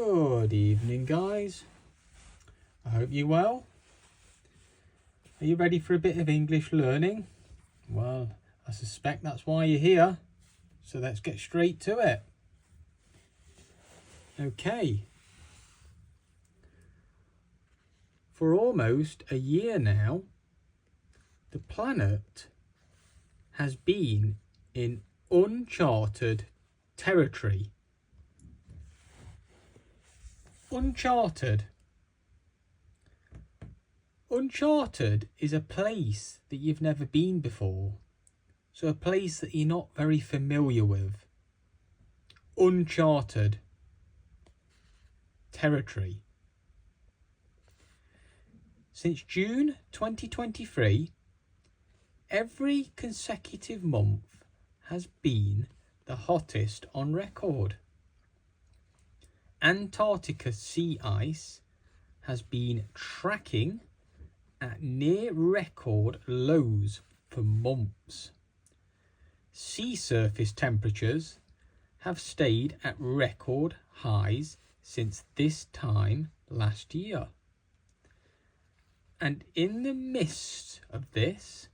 Good evening, guys. I hope you're well. Are you ready for a bit of English learning? Well, I suspect that's why you're here. So let's get straight to it. Okay. For almost a year now, the planet has been in uncharted territory. Uncharted. Uncharted is a place that you've never been before. So a place that you're not very familiar with. Uncharted territory. Since June 2023, every consecutive month has been the hottest on record. Antarctica sea ice has been tracking at near record lows for months. Sea surface temperatures have stayed at record highs since this time last year. And in the midst of this,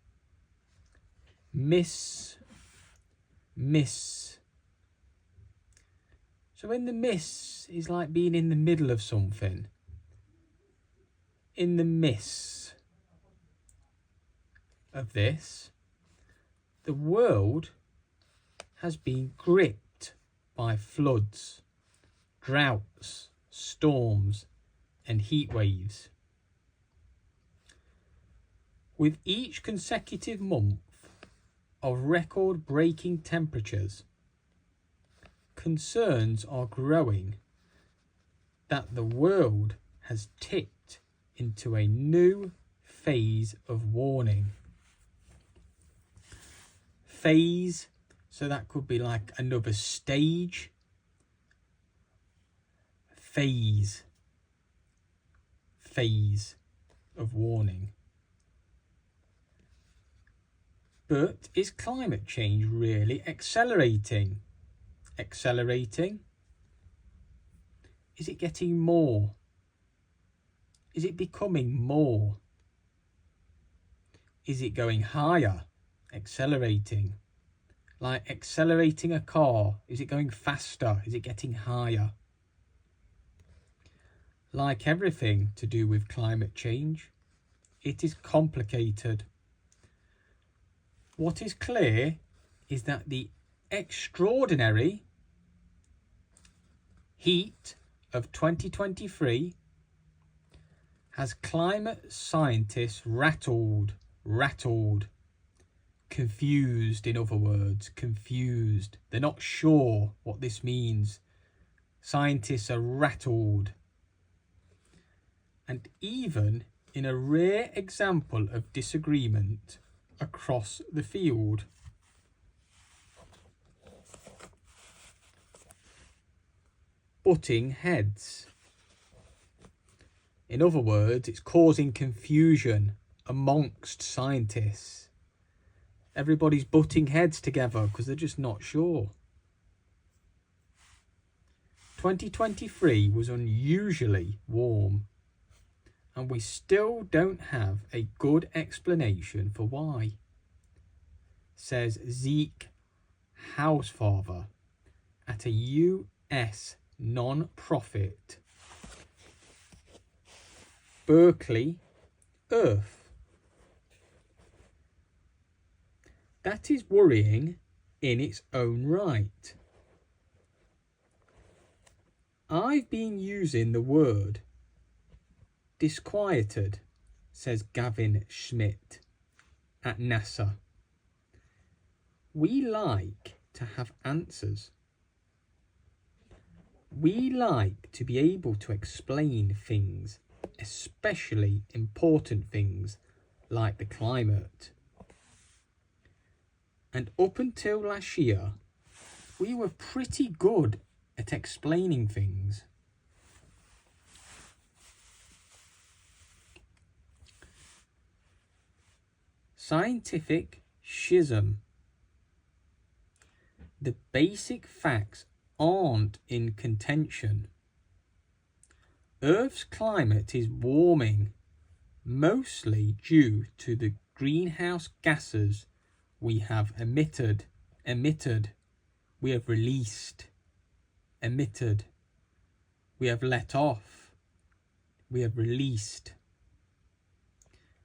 So in the midst is like being in the middle of something. In the midst of this, the world has been gripped by floods, droughts, storms, and heat waves. With each consecutive month of record-breaking temperatures, concerns are growing that the world has tipped into a new phase of warning. Phase, so that could be like another stage. Phase of warning. But is climate change really accelerating? Is it getting more? Is it becoming more? Is it going higher? Accelerating? Like accelerating a car. Is it going faster? Is it getting higher? Like everything to do with climate change, it is complicated. What is clear is that the extraordinary heat of 2023 has climate scientists rattled, confused, in other words, confused. They're not sure what this means. Scientists are rattled. And even in a rare example of disagreement across the field, butting heads. In other words, it's causing confusion amongst scientists. Everybody's butting heads together because they're just not sure. 2023 was unusually warm, and we still don't have a good explanation for why, says Zeke Housefather at a US non-profit Berkeley Earth. That is worrying in its own right. I've been using the word disquieted, says Gavin Schmidt at NASA. We like to have answers. We like to be able to explain things, especially important things like the climate. And up until last year, we were pretty good at explaining things. Scientific schism. The basic facts aren't in contention. Earth's climate is warming, mostly due to the greenhouse gases we have we have released, emitted, we have let off, we have released,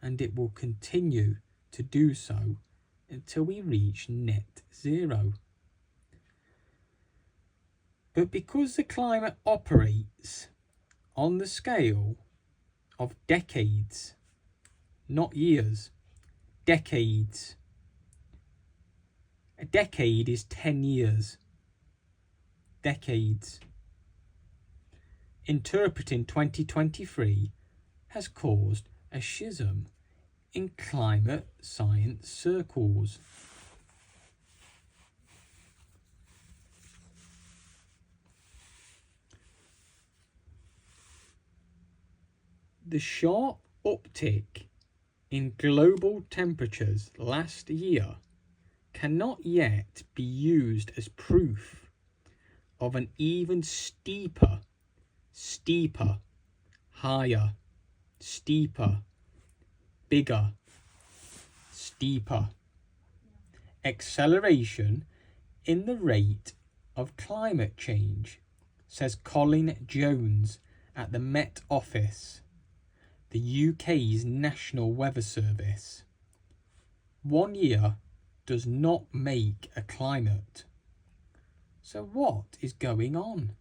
and it will continue to do so until we reach net zero. But because the climate operates on the scale of decades, not years, decades. A decade is 10 years. Decades. Interpreting 2023 has caused a schism in climate science circles. The sharp uptick in global temperatures last year cannot yet be used as proof of an even steeper, higher, steeper, bigger, steeper acceleration in the rate of climate change, says Colin Jones at the Met Office, the UK's National Weather Service. 1 year does not make a climate. So what is going on?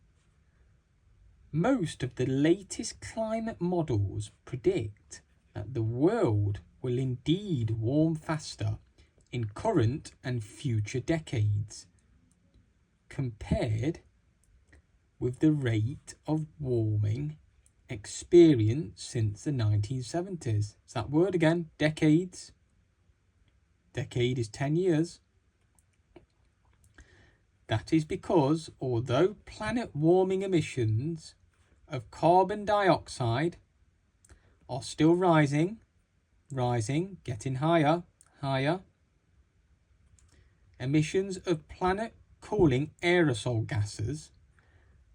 Most of the latest climate models predict that the world will indeed warm faster in current and future decades, compared with the rate of warming experienced since the 1970s. It's that word again, decades. Decade is 10 years. That is because although planet warming emissions of carbon dioxide are still rising, getting higher, emissions of planet cooling aerosol gases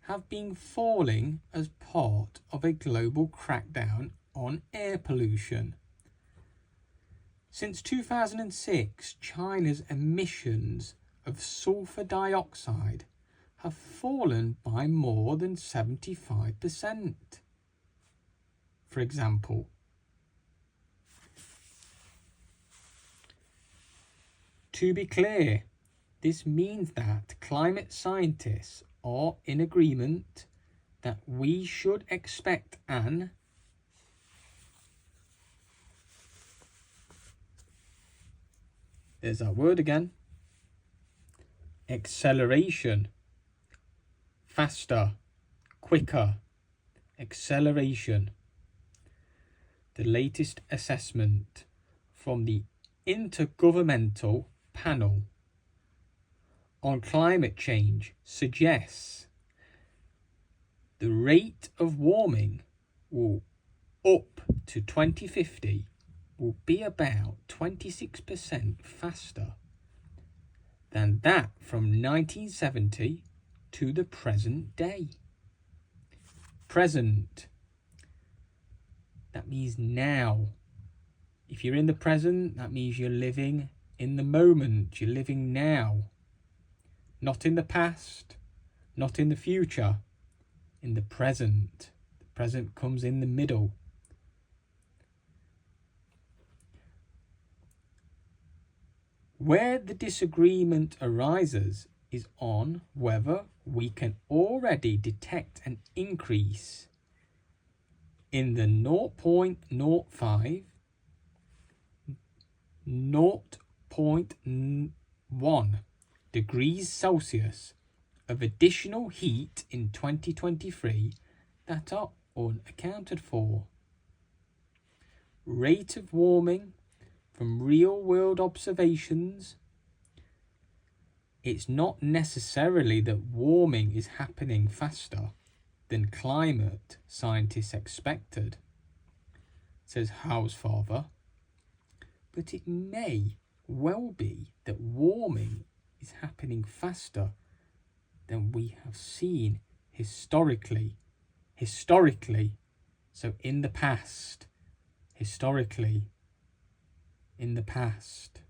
have been falling as part of a global crackdown on air pollution. Since 2006, China's emissions of sulfur dioxide have fallen by more than 75%. For example, to be clear, this means that climate scientists are in agreement that we should expect an there's that word again, acceleration, faster, quicker, acceleration. The latest assessment from the Intergovernmental Panel on Climate Change suggests the rate of warming will up to 2050 will be about 26% faster than that from 1970 to the present day. Present. That means now. If you're in the present, that means you're living in the moment. You're living now. Not in the past, not in the future, in the present. The present comes in the middle. Where the disagreement arises is on whether we can already detect an increase in the 0.05, 0.1 degrees Celsius of additional heat in 2023 that are unaccounted for. Rate of warming from real-world observations. It's not necessarily that warming is happening faster than climate scientists expected, says Hausfather, but it may well be that warming is happening faster than we have seen historically historically. So in the past. Historically. In the past.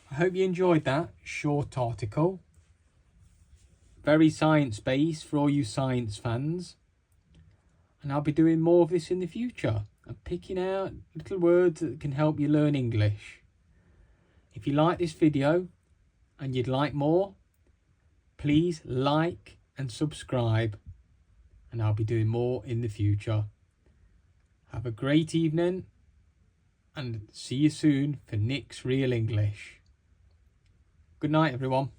I hope you enjoyed that short article. Very science-based for all you science fans. And I'll be doing more of this in the future. I'm picking out little words that can help you learn English. If you like this video and you'd like more, please like and subscribe. And I'll be doing more in the future. Have a great evening and see you soon for Nick's Real English. Good night, everyone.